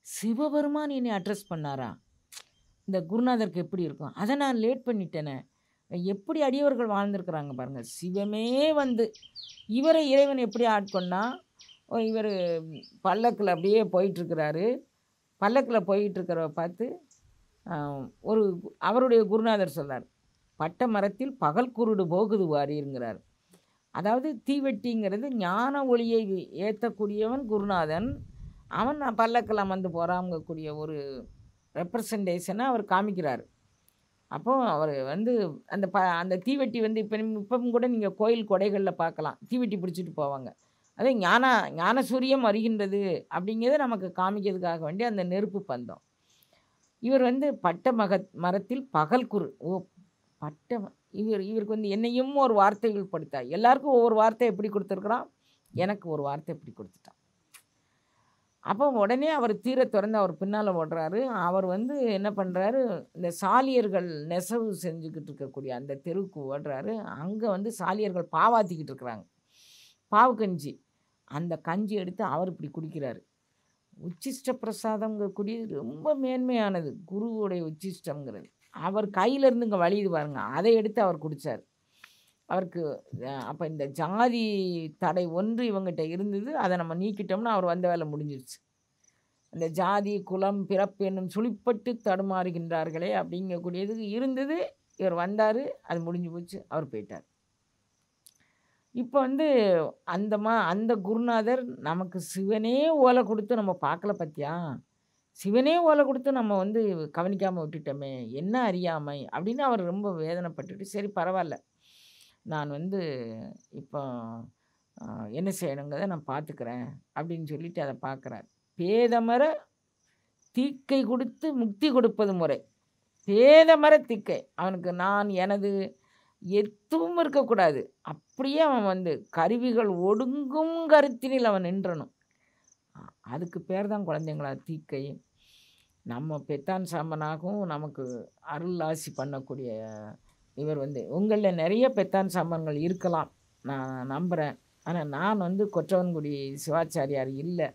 சிவபெருமான் என்னை அட்ரஸ் பண்ணாரா இந்த குருநாதருக்கு எப்படி இருக்கும்? அதை நான் லேட் பண்ணிட்டேனே. எப்படி அடியவர்கள் வாழ்ந்திருக்கிறாங்க பாருங்கள். சிவமே வந்து இவரை இறைவன் எப்படி ஆட்கொண்டா, இவர் பல்லக்கில் அப்படியே போயிட்டுருக்கிறாரு. பல்லக்கில் போயிட்டுருக்கிறவ பார்த்து ஒரு அவருடைய குருநாதர் சொல்கிறார், பட்ட மரத்தில் பகல் குருடு போகுது வாரிங்கிறார். அதாவது தீவெட்டிங்கிறது ஞான ஒளியை ஏற்றக்கூடியவன் குருநாதன். அவன் பல்லக்கில் அமர்ந்து போகிறாங்கக்கூடிய ஒரு ரெப்ரசன்டேஷனை அவர் காமிக்கிறார். அப்போ அவர் வந்து அந்த தீவெட்டி வந்து இப்பவும் கூட நீங்கள் கோயில் கொடைகளில் பார்க்கலாம், தீவெட்டி பிடிச்சிட்டு போவாங்க. அதே ஞான சூரியம் வருகின்றது அப்படிங்கிறத நமக்கு காமிக்கிறதுக்காக வேண்டி அந்த நெருப்பு பந்தம். இவர் வந்து பட்ட மரத்தில் பகல் குரு. இவருக்கு வந்து என்னையும் ஒரு வார்த்தைகள் படுத்தா. எல்லாருக்கும் ஒவ்வொரு வார்த்தை எப்படி கொடுத்துருக்குறான், எனக்கு ஒரு வார்த்தை எப்படி கொடுத்துட்டான். அப்போ உடனே அவர் தீர திறந்து அவர் பின்னால் ஓடுறாரு. அவர் வந்து என்ன பண்ணுறாரு, இந்த சாலியர்கள் நெசவு செஞ்சுக்கிட்டு இருக்கக்கூடிய அந்த தெருவுக்கு ஓடுறாரு. அங்கே வந்து சாலியர்கள் பாவாத்திக்கிட்டு இருக்கிறாங்க, பாவு கஞ்சி. அந்த கஞ்சி எடுத்து அவர் இப்படி குடிக்கிறாரு. உச்சிஷ்ட பிரசாதம்ங்கக்கூடியது ரொம்ப மேன்மையானது, குருவுடைய உச்சிஷ்டங்கிறது. அவர் கையிலேருந்து இங்கே வலியுது பாருங்க, அதை எடுத்து அவர் குடித்தார். அவருக்கு அப்போ இந்த ஜாதி தடை ஒன்று இவங்ககிட்ட இருந்தது, அதை நம்ம நீக்கிட்டோம்னா அவர் வந்த வேலை முடிஞ்சிருச்சு. அந்த ஜாதி குலம் பிறப்பு என்னும் சுழிப்பட்டு தடுமாறுகின்றார்களே அப்படிங்கக்கூடியது இருந்தது. இவர் வந்தார், அது முடிஞ்சு போச்சு, அவர் போயிட்டார். இப்போ வந்து அந்த குருநாதர் நமக்கு சிவனே ஓலை கொடுத்து நம்ம பார்க்கல பத்தியா, சிவனே ஓலை கொடுத்து நம்ம வந்து கவனிக்காமல் விட்டுட்டோமே, என்ன அறியாமை அப்படின்னு அவர் ரொம்ப வேதனைப்பட்டுட்டு, சரி பரவாயில்ல, நான் வந்து இப்போ என்ன செய்யணுங்கிறத நான் பார்த்துக்கிறேன் அப்படின்னு சொல்லிட்டு அதை பார்க்குறார். பேதமர தீக்கை கொடுத்து முக்தி கொடுப்பது முறை. பேதமர தீக்கை, அவனுக்கு நான் எனது எதுவும் இருக்கக்கூடாது. அப்படியே அவன் வந்து கருவிகள் ஒடுங்கும் கருத்தினில் அவன் நின்றணும். அதுக்கு பேர் தான் குழந்தைங்களா தீக்கை. நம்ம பெத்தான் சாம்பனாகவும் நமக்கு அருள் ஆசி பண்ணக்கூடிய இவர் வந்து, உங்களில் நிறைய பெத்தான் சாம்பன்கள் இருக்கலாம், நான் நம்புகிறேன். ஆனால் நான் வந்து கொற்றவன்குடி சிவாச்சாரியார் இல்லை.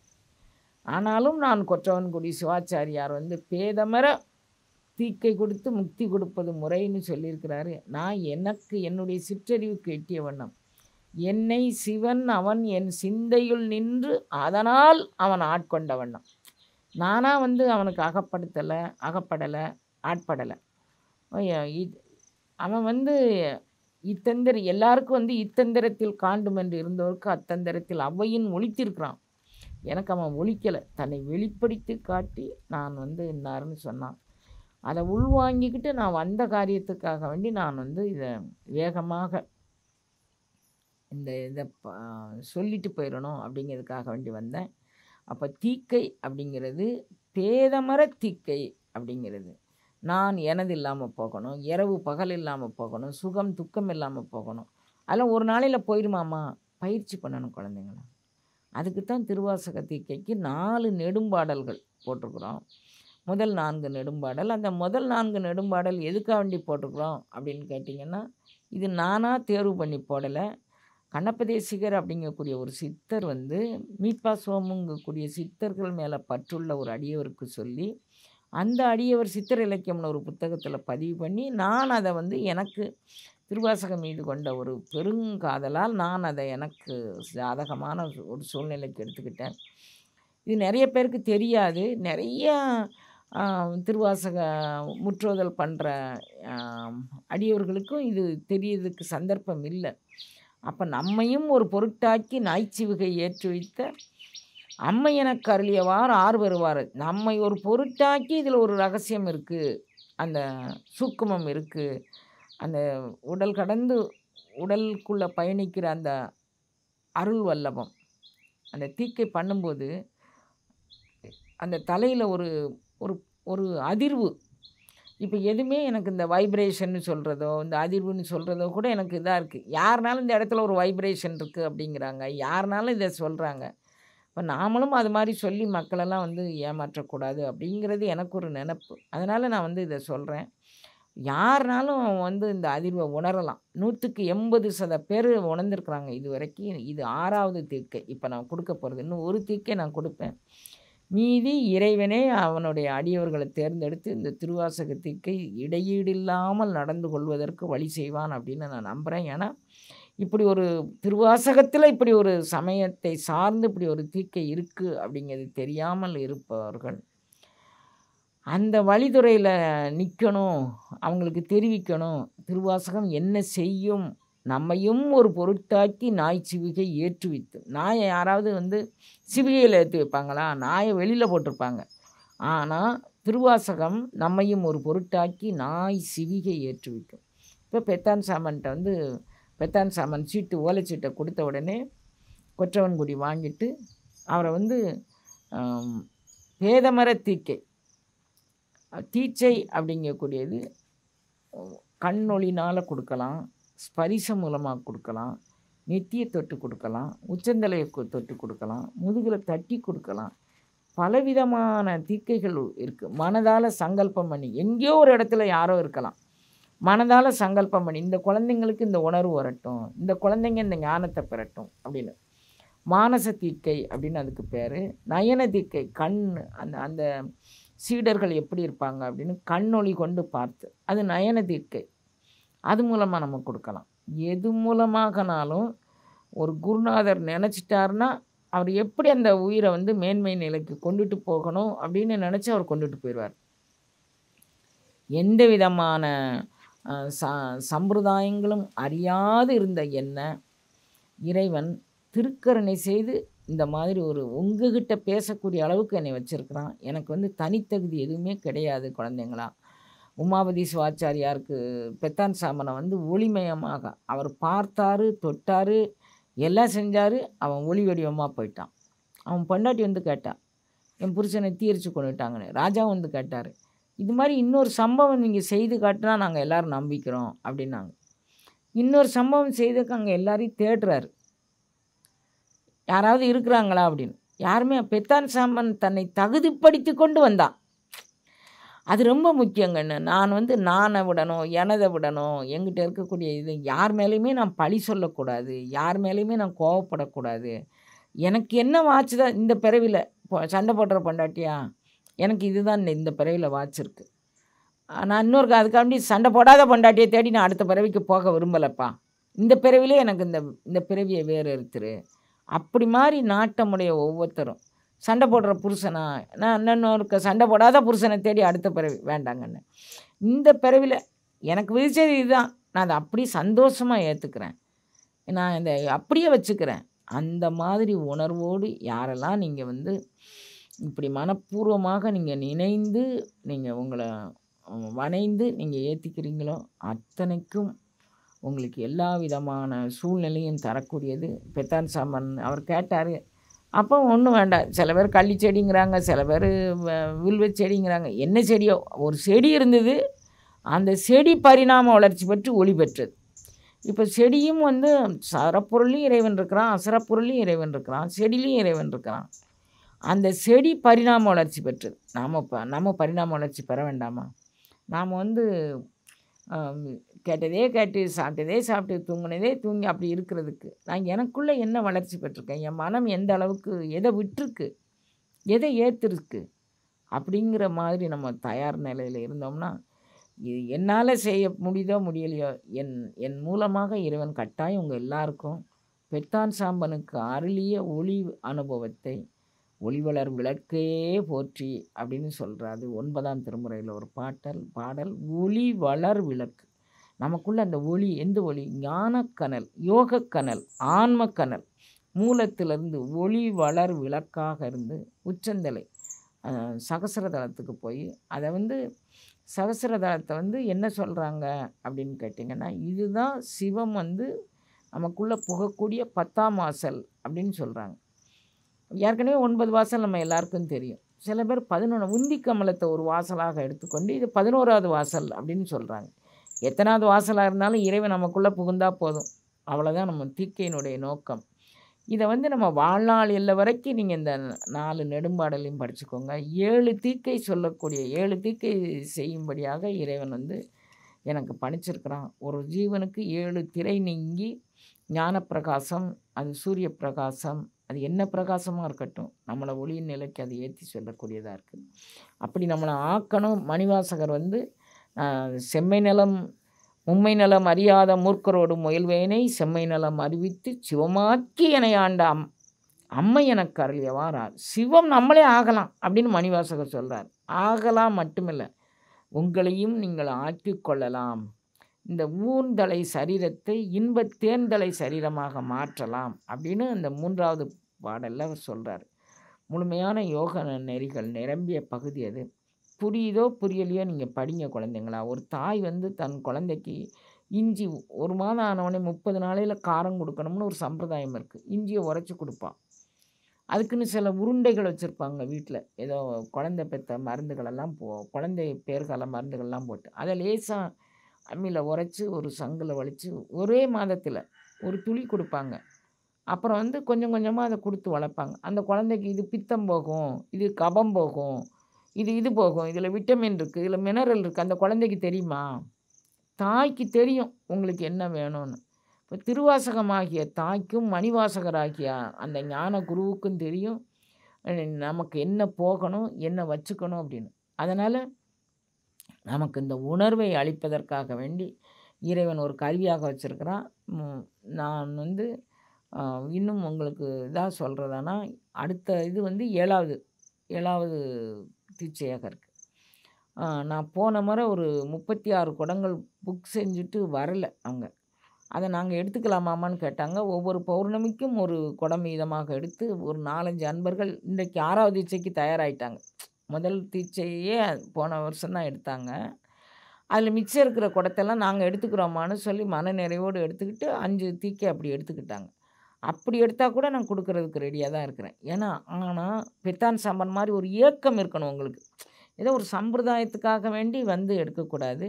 ஆனாலும் நான் கொற்றவன்குடி சிவாச்சாரியார் வந்து பேதமர தீக்கை கொடுத்து முக்தி கொடுப்பது முறைன்னு சொல்லியிருக்கிறாரு. நான் எனக்கு என்னுடைய சிற்றறிவுக்கு எட்டிய வண்ணம் என்னை சிவன் அவன் என் சிந்தையுள் நின்று அதனால் அவன் ஆட்கொண்ட வண்ணம். நானாக வந்து அவனுக்கு அகப்படலை ஆட்படலை. அவன் வந்து எல்லாருக்கும் வந்து இத்தந்திரத்தில் காண்டும் என்று இருந்தவருக்கு அத்தந்திரத்தில் அவ்வையின் ஒழித்திருக்கிறான். எனக்கு அவன் ஒழிக்கலை, தன்னை வெளிப்படுத்தி காட்டி நான் வந்து என்னாருன்னு சொன்னான். அதை உள்வாங்கிக்கிட்டு நான் வந்த காரியத்துக்காக வேண்டி நான் வந்து இதை வேகமாக இதை சொல்லிட்டு போயிடணும் அப்படிங்கிறதுக்காக வேண்டி வந்தேன். அப்போ தீக்கை அப்படிங்கிறது பேதமர தீக்கை அப்படிங்கிறது, நான் எனது இல்லாமல் போகணும், இரவு பகல் இல்லாமல் போகணும், சுகம் துக்கம் இல்லாமல் போகணும். அதெல்லாம் ஒரு நாளையில் போயிடுமாம்மா, பயிற்சி பண்ணணும் குழந்தைங்கள. அதுக்கு தான் திருவாசக தீக்கைக்கு 4 நெடும்பாடல்கள் போட்டிருக்குறோம். முதல் 4 நெடும்பாடல். அந்த முதல் 4 நெடும்பாடல் எதுக்காக வேண்டி போட்டிருக்குறோம் அப்படின்னு கேட்டிங்கன்னா, இது நானாக தேர்வு பண்ணி போடலை. கண்ணப்பதேசிகர் அப்படிங்கக்கூடிய ஒரு சித்தர் வந்து மீட்பா சோமுங்கக்கூடிய சித்தர்கள் மேலே பற்றுள்ள ஒரு அடியவருக்கு சொல்லி, அந்த அடியவர் சித்தர் இலக்கியம்னு ஒரு புத்தகத்தில் பதிவு பண்ணி, நான் அதை வந்து எனக்கு திருவாசகம் மீது கொண்ட ஒரு பெருங்காதலால் நான் அதை எனக்கு சாதகமான ஒரு சூழ்நிலைக்கு எடுத்துக்கிட்டேன். இது நிறைய பேருக்கு தெரியாது. நிறைய திருவாசக முற்றோதல் பண்ணுற அடியவர்களுக்கும் இது தெரியறதுக்கு சந்தர்ப்பம் இல்லை. அப்போ நம்மையும் ஒரு பொருட்டாக்கி நாய்ச்சிவிகை ஏற்றி வைத்த அம்மை எனக்கு அருளியவார் ஆர் வருவார். நம்மை ஒரு பொருட்டாக்கி இதில் ஒரு ரகசியம் இருக்குது, அந்த சூக்குமம் இருக்குது. அந்த உடல் கடந்து உடலுக்குள்ளே பயணிக்கிற அந்த அருள் வல்லபம், அந்த தீக்கை பண்ணும்போது அந்த தலையில் ஒரு ஒரு ஒரு அதிர்வு. இப்போ எதுவுமே எனக்கு இந்த வைப்ரேஷன்னு சொல்கிறதோ இந்த அதிர்வுன்னு சொல்கிறதோ கூட எனக்கு இதாக இருக்குது. யாருனாலும் இந்த இடத்துல ஒரு வைப்ரேஷன் இருக்குது அப்படிங்கிறாங்க, யாருனாலும் இதை சொல்கிறாங்க. இப்போ நாமளும் அது மாதிரி சொல்லி மக்களெல்லாம் வந்து ஏமாற்றக்கூடாது அப்படிங்கிறது எனக்கு ஒரு நினப்பு. அதனால் நான் வந்து இதை சொல்கிறேன். யாருனாலும் வந்து இந்த அதிர்வை உணரலாம். 100க்கு 80% பேர் உணர்ந்துருக்குறாங்க இது வரைக்கும். இது 6வது தீக்கை இப்போ நான் கொடுக்க போகிறது. இன்னும் ஒரு தீக்கை நான் கொடுப்பேன். மீதி இறைவனே அவனுடைய அடியவர்களை தேர்ந்தெடுத்து இந்த திருவாசகத்திற்கு இடையீடு இல்லாமல் நடந்து கொள்வதற்கு வழி செய்வான் அப்படின்னு நான் நம்புகிறேன். ஏன்னா இப்படி ஒரு திருவாசகத்தில் இப்படி ஒரு சமயத்தை சார்ந்து இப்படி ஒரு தீக்கை இருக்குது அப்படிங்கிறது தெரியாமல் இருப்பவர்கள் அந்த வழித்துறையில் நிற்கணும், அவங்களுக்கு தெரிவிக்கணும். திருவாசகம் என்ன செய்யும், நம்மையும் ஒரு பொருட்டாக்கி நாய் சிவிகை ஏற்றுவித்து. நாயை யாராவது சிவிகையில் ஏற்றி வைப்பாங்களா? நாயை வெளியில் போட்டிருப்பாங்க. ஆனால் திருவாசகம் நம்மையும் ஒரு பொருட்டாக்கி நாய் சிவிகை ஏற்றுவிக்கும். இப்போ பெத்தான் சாமன்ட்ட பெத்தான் சாமன் சீட்டு ஓலைச்சீட்டை கொடுத்த உடனே கொற்றவன்குடி வாங்கிட்டு அவரை பேதமர தீக்கை தீச்சை அப்படிங்கக்கூடியது கண்ணொளினால் கொடுக்கலாம், ஸ்பரிசம் மூலமாக கொடுக்கலாம், நெத்தியை தொட்டு கொடுக்கலாம், உச்சந்தலையை தொட்டு கொடுக்கலாம், முதுகில் தட்டி கொடுக்கலாம். பலவிதமான தீக்கைகள் இருக்குது. மனதால் சங்கல்பம் பண்ணி எங்கேயோ ஒரு இடத்துல யாரோ இருக்கலாம், மனதால் சங்கல்பம் பண்ணி இந்த குழந்தைங்களுக்கு இந்த உணர்வு வரட்டும், இந்த குழந்தைங்க இந்த ஞானத்தை பெறட்டும் அப்படின்னு மானச தீக்கை அப்படின்னு அதுக்கு பேர். நயன தீக்கை கண் அந்த சீடர்கள் எப்படி இருப்பாங்க அப்படின்னு கண்ணொளி கொண்டு பார்த்து அது நயன தீக்கை. அது மூலமாக நம்ம கொடுக்கலாம். எது மூலமாகனாலும் ஒரு குருநாதர் நினச்சிட்டாருன்னா அவர் எப்படி அந்த உயிரை மேன்மை நிலைக்கு கொண்டுட்டு போகணும் அப்படின்னு நினச்சி அவர் கொண்டுட்டு போயிடுவார். எந்த விதமான சம்பிரதாயங்களும் அறியாது இருந்த என்ன இறைவன் திருக்கருணை செய்து இந்த மாதிரி உங்ககிட்ட பேசக்கூடிய அளவுக்கு என்னை வச்சுருக்கிறான். எனக்கு தனித்தகுதி எதுவுமே கிடையாது குழந்தைங்களா. உமாபதி சிவாச்சாரியாருக்கு பெத்தான் சாமனை ஒளிமயமாக அவர் பார்த்தாரு, தொட்டார், எல்லாம் செஞ்சார். அவன் ஒளி வடிவமாக போயிட்டான். அவன் பொண்டாட்டி கேட்டான், என் புருஷனை தீர்ச்சி கொண்டுட்டாங்கன்னு. ராஜா கேட்டார், இது மாதிரி இன்னொரு சம்பவம் நீங்கள் செய்து காட்டினா நாங்கள் எல்லோரும் நம்பிக்கிறோம் அப்படின்னாங்க. இன்னொரு சம்பவம் செய்துக்கு அங்கே எல்லாரையும் தேடுறாரு, யாராவது இருக்கிறாங்களா அப்படின்னு. யாருமே பெத்தான் சாமன் தன்னை தகுதிப்படுத்தி கொண்டு வந்தான். அது ரொம்ப முக்கியங்கன்னு. நான் நானை விடணும், எனதை விடணும், எங்கிட்ட இருக்கக்கூடிய இது யார் மேலேயுமே நான் பழி சொல்லக்கூடாது, யார் மேலேயுமே நான் கோவப்படக்கூடாது. எனக்கு என்ன வாட்சுதா இந்த பிறவியில் சண்டை போடுற பொண்டாட்டியா, எனக்கு இதுதான் இந்த பிறவியில் வாட்சிருக்கு. நான் இன்னொரு அதுக்காண்டி சண்டை போடாத பொண்டாட்டியை தேடி நான் அடுத்த பிறவிக்கு போக விரும்பலைப்பா. இந்த பிறவிலே எனக்கு இந்த பிறவியை வேறு எடுத்துரு. அப்படி மாதிரி நாட்டமுடைய ஒவ்வொருத்தரும் சண்டை போடுற புருஷனா, நான் இன்னொரு சண்டை போடாத புருஷனை தேடி அடுத்த பிறவி வேண்டாங்கன்னு. இந்த பிறவியில் எனக்கு விதிச்சது இதுதான், நான் அதை அப்படியே சந்தோஷமாக ஏற்றுக்கிறேன், நான் இதை அப்படியே வச்சுக்கிறேன். அந்த மாதிரி உணர்வோடு யாரெல்லாம் நீங்கள் இப்படி மனப்பூர்வமாக நீங்கள் நினைந்து நீங்கள் உங்களை வணைந்து நீங்கள் ஏற்றிக்கிறீங்களோ அத்தனைக்கும் உங்களுக்கு எல்லா விதமான சூழ்நிலையும் தரக்கூடியது பெத்தான் சாமன். அவர் கேட்டார், அப்போ ஒன்றும் வேண்டாம். சில பேர் கள்ளி செடிங்கிறாங்க, சில பேர் வில்வ செடிங்கிறாங்க. என்ன செடியோ ஒரு செடி இருந்தது, அந்த செடி பரிணாம வளர்ச்சி பெற்று ஒளி பெற்றது. இப்போ செடியும் சரப்பொருளையும் இறைவன் இருக்கிறான், அசரப்பொருளையும் இறைவன் இருக்கிறான், செடிலையும் இறைவன் இருக்கிறான். அந்த செடி பரிணாம வளர்ச்சி பெற்றது. நம்ம பரிணாம வளர்ச்சி பெற வேண்டாமா? நாம் கேட்டதே கேட்டு, சாப்பிட்டதே சாப்பிட்டு, தூங்கினதே தூங்கி அப்படி இருக்கிறதுக்கு நான் எனக்குள்ளே என்ன வளர்ச்சி பெற்றிருக்கேன், என் மனம் எந்த அளவுக்கு எதை விட்டுருக்கு, எதை ஏற்றுருக்கு அப்படிங்கிற மாதிரி நம்ம தயார் நிலையில் இருந்தோம்னா இது என்னால் செய்ய முடியுதோ முடியலையோ என் மூலமாக இறைவன் கட்டாயம் உங்கள் எல்லாருக்கும் பெத்தான் சாம்பனுக்கு அருளிய ஒளி அனுபவத்தை ஒளிவளர் விளக்கே போற்றி அப்படின்னு சொல்கிறாரு. 9ஆம் திருமுறையில் ஒரு பாடல் ஒளி வளர் விளக்கு. நமக்குள்ள அந்த ஒளி எந்த ஒளி? ஞானக்கனல், யோகக்கனல், ஆன்மக்கனல் மூலத்திலிருந்து ஒளி வளர் விளக்காக இருந்து உச்சந்தலை சகசிரதளத்துக்கு போய் அதை சகசிரதளத்தை என்ன சொல்கிறாங்க அப்படின்னு கேட்டிங்கன்னா, இதுதான் சிவம் நமக்குள்ளே புகக்கூடிய 10ஆம் வாசல் அப்படின்னு சொல்கிறாங்க. ஏற்கனவே 9 வாசல் நம்ம எல்லாருக்கும் தெரியும். சில பேர் 11 உந்தி கமலத்தை ஒரு வாசலாக எடுத்துக்கொண்டு இது 11ஆவது வாசல் அப்படின்னு சொல்கிறாங்க. எத்தனாவது வாசலாக இருந்தாலும் இறைவன் நமக்குள்ளே புகுந்தால் போதும், அவ்வளோதான் நம்ம தீக்கையினுடைய நோக்கம். இதை நம்ம வாழ்நாள் இல்லை வரைக்கும் நீங்கள் இந்த 4 நெடும்பாடலையும் படிச்சுக்கோங்க. 7 தீக்கை சொல்லக்கூடிய 7 தீக்கை செய்யும்படியாக இறைவன் எனக்கு பணிச்சிருக்கிறான். ஒரு ஜீவனுக்கு 7 திரை நீங்கி ஞான பிரகாசம், அது சூரிய பிரகாசம், அது என்ன பிரகாசமாக இருக்கட்டும், நம்மளை ஒளியின் நிலைக்கு அது ஏற்றி சொல்லக்கூடியதாக இருக்குது. அப்படி நம்மளை ஆக்கணும். மணிவாசகர் வந்து செம்மை நலம் மும்மை நலம் அறியாத மூர்க்கரோடு முயல்வேனை செம்மை நலம் அறிவித்து சிவமாக்கி என ஆண்ட அம்மை எனக்கு அருளியவாறார். சிவம் நம்மளே ஆகலாம் அப்படின்னு மணிவாசகர் சொல்கிறார். ஆகலாம் மட்டுமில்லை, உங்களையும் நீங்கள் ஆக்கி கொள்ளலாம். இந்த ஊர்ந்தலை சரீரத்தை இன்பத் தேர்ந்தலை சரீரமாக மாற்றலாம் அப்படின்னு அந்த 3வது பாடலில் அவர் சொல்கிறார். முழுமையான யோக நெறிகள் நிரம்பிய பகுதி அது. புரியுதோ புரியலையோ நீங்கள் படிங்க குழந்தைங்களா. ஒரு தாய் வந்து தன் குழந்தைக்கு இஞ்சி 1 மாதம் ஆனவொடனே 30 நாளையில் காரம் கொடுக்கணும்னு ஒரு சம்பிரதாயம் இருக்குது. இஞ்சியை உரைச்சி கொடுப்பான். அதுக்குன்னு சில உருண்டைகள் வச்சுருப்பாங்க வீட்டில். ஏதோ குழந்தை பெற்ற மருந்துகளெல்லாம் குழந்தை பேர்கால மருந்துகள்லாம் போட்டு அதை லேசாக அம்மியில் உரைச்சி ஒரு சங்கில் வலித்து ஒரே மாதத்தில் ஒரு துளி கொடுப்பாங்க. அப்புறம் வந்து கொஞ்சம் கொஞ்சமாக அதை கொடுத்து வளர்ப்பாங்க. அந்த குழந்தைக்கு இது பித்தம் போகும், இது கபம் போகும், இது போகும், இதில் விட்டமின் இருக்குது, இதில் மினரல் இருக்குது. அந்த குழந்தைக்கு தெரியுமா? தாய்க்கு தெரியும் உங்களுக்கு என்ன வேணும்னு. இப்போ திருவாசகமாகிய தாய்க்கும் மணிவாசகராகிய அந்த ஞான குருவுக்கும் தெரியும் நமக்கு என்ன போகணும், என்ன வச்சுக்கணும் அப்படின்னு. அதனால் நமக்கு இந்த உணர்வை அளிப்பதற்காக வேண்டி இறைவன் ஒரு கருவியாக வச்சுருக்கிறான். நான் வந்து இன்னும் உங்களுக்கு இதாக சொல்கிறதானா, அடுத்த இது வந்து 7வது தீட்சையாக இருக்குது. நான் போன முறை ஒரு 36 குடங்கள் புக் செஞ்சுட்டு வரலை அங்கே. அதை நாங்கள் எடுத்துக்கலாமான்னு கேட்டாங்க. ஒவ்வொரு பௌர்ணமிக்கும் ஒரு குடம் மீதமாக எடுத்து ஒரு 4-5 அன்பர்கள் இன்றைக்கு 6வது தீட்சைக்கு தயாராகிட்டாங்க. முதல் தீட்சையே போன வருஷம் தான் எடுத்தாங்க. அதில் மிச்சம் இருக்கிற குடத்தெல்லாம் நாங்கள் எடுத்துக்கிறோமான்னு சொல்லி மன நிறைவோடு எடுத்துக்கிட்டு 5 தீக்கை அப்படி எடுத்துக்கிட்டாங்க. அப்படி எடுத்தால் கூட நான் கொடுக்குறதுக்கு ரெடியாக தான் இருக்கிறேன். ஏன்னா ஆனால் பெத்தான் சாம்பன் மாதிரி ஒரு ஏக்கம் இருக்கணும் உங்களுக்கு. ஏதோ ஒரு சம்பிரதாயத்துக்காக வேண்டி வந்து எடுக்கக்கூடாது.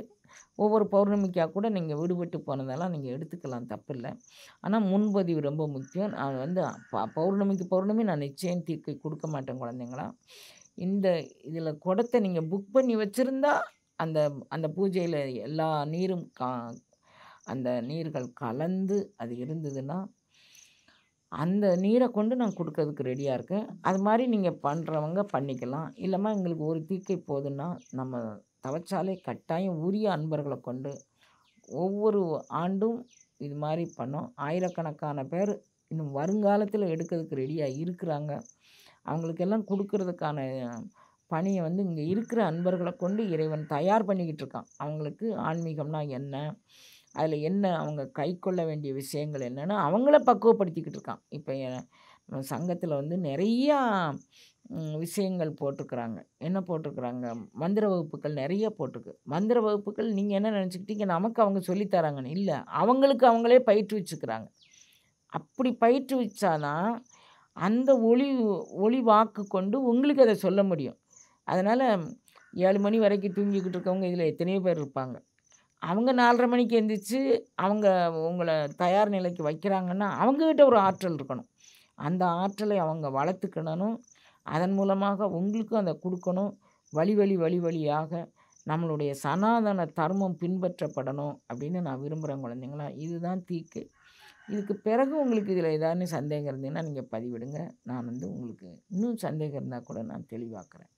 ஒவ்வொரு பௌர்ணமிக்காக கூட நீங்கள் விடுபட்டு போனதெல்லாம் நீங்கள் எடுத்துக்கலாம், தப்பில்லை. ஆனால் முன்பதிவு ரொம்ப முக்கியம். நான் வந்து பௌர்ணமிக்கு நான் நிச்சயம் தீக்கை கொடுக்க மாட்டேன் குழந்தைங்களா. இந்த இதில் குடத்தை நீங்கள் புக் பண்ணி வச்சுருந்தா அந்த அந்த பூஜையில் எல்லா நீரும் அந்த நீர்கள் கலந்து அது இருந்ததுன்னா அந்த நீரை கொண்டு நான் கொடுக்கறதுக்கு ரெடியாக இருக்கேன். அது மாதிரி நீங்கள் பண்ணுறவங்க பண்ணிக்கலாம். இல்லைம்மா எங்களுக்கு ஒரு தீக்கை போதுன்னா நம்ம தவச்சாலே கட்டாயம் உரிய அன்பர்களை கொண்டு ஒவ்வொரு ஆண்டும் இது மாதிரி பண்ணோம். ஆயிரக்கணக்கான பேர் இன்னும் வருங்காலத்தில் எடுக்கிறதுக்கு ரெடியாக இருக்கிறாங்க. அவங்களுக்கெல்லாம் கொடுக்கறதுக்கான பணியை வந்து இங்கே இருக்கிற அன்பர்களை கொண்டு இறைவன் தயார் பண்ணிக்கிட்டு இருக்கான். அவங்களுக்கு ஆன்மீகம்னா என்ன, அதில் என்ன அவங்க கை கொள்ள வேண்டிய விஷயங்கள் என்னென்னு அவங்கள பக்குவப்படுத்திக்கிட்டு இருக்கான். இப்போ சங்கத்தில் வந்து நிறையா விஷயங்கள் போட்டிருக்கிறாங்க. என்ன போட்டிருக்கிறாங்க, மந்திர வகுப்புகள் நிறைய போட்டிருக்கு. மந்திர வகுப்புகள் நீங்கள் என்ன நினச்சிக்கிட்டீங்க நமக்கு அவங்க சொல்லித்தராங்கன்னு இல்லை, அவங்களுக்கு அவங்களே பயிற்றுவிச்சுக்கிறாங்க. அப்படி பயிற்றுவிச்சாதான் அந்த ஒளி வாக்கு கொண்டு உங்களுக்கு அதை சொல்ல முடியும். அதனால் 7 மணி வரைக்கும் தூங்கிக்கிட்டு இருக்கவங்க இதில் எத்தனையோ பேர் இருப்பாங்க. அவங்க 4:30 மணிக்கு எந்திரிச்சு அவங்க உங்களை தயார் நிலைக்கு வைக்கிறாங்கன்னா அவங்கக்கிட்ட ஒரு ஆற்றல் இருக்கணும். அந்த ஆற்றலை அவங்க வளர்த்துக்கணும். அதன் மூலமாக உங்களுக்கும் அதை கொடுக்கணும். வழியாக நம்மளுடைய சனாதன தர்மம் பின்பற்றப்படணும் அப்படின்னு நான் விரும்புகிறேன் குழந்தைங்களா. இதுதான் தீக்கை. இதுக்கு பிறகு உங்களுக்கு இதில் ஏதாவது சந்தேகம் இருந்ததுன்னா நீங்கள் பதிவிடுங்க. நான் வந்து உங்களுக்கு இன்னும் சந்தேகம் இருந்தால் கூட நான் தெளிவாக்குறேன்.